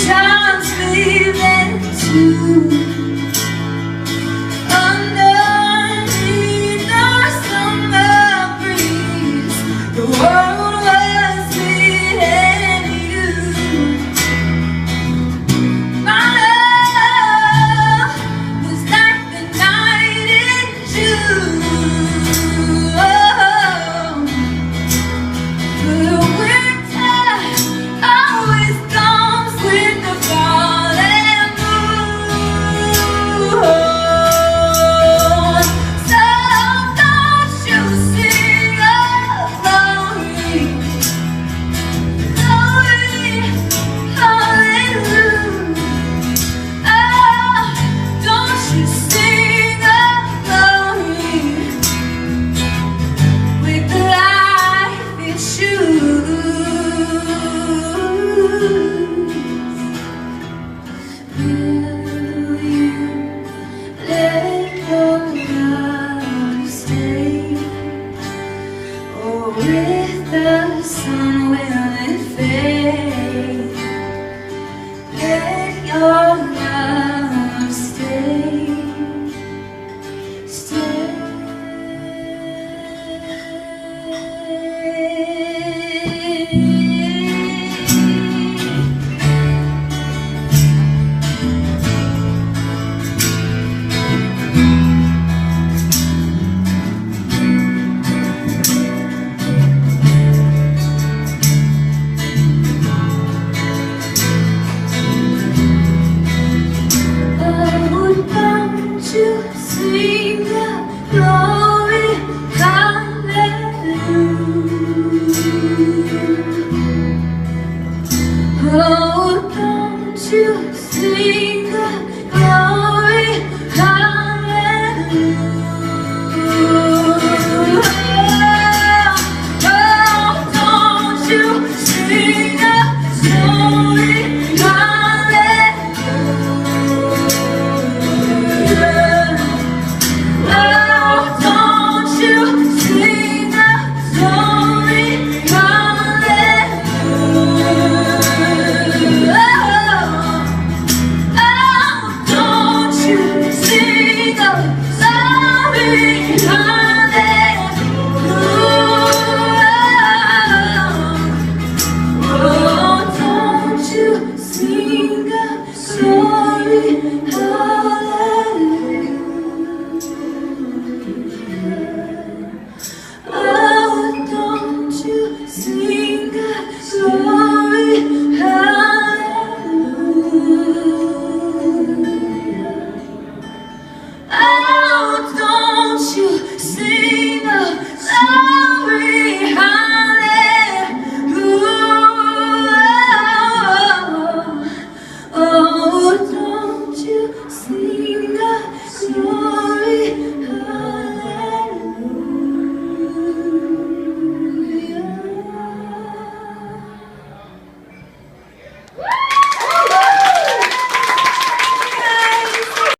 Times leaving too. Underneath the summer breeze, the world was beating you. My love was like the night in June. The winter always comes with the fall and moon. So don't you sing along, glory, hallelujah. Oh, don't you sing along with the life it chooses. Will you let your love stay, or with the sun will it fade? Let your love stay, stay. Sing the glory, hallelujah. Oh, don't you sing the glory, hallelujah. Oh, don't you sing the glory, hallelujah. Oh, don't you sing the glory, hallelujah. Oh, don't you sing the glory, hallelujah. Oh, don't you sing the glory, hallelujah. Oh, don't you sing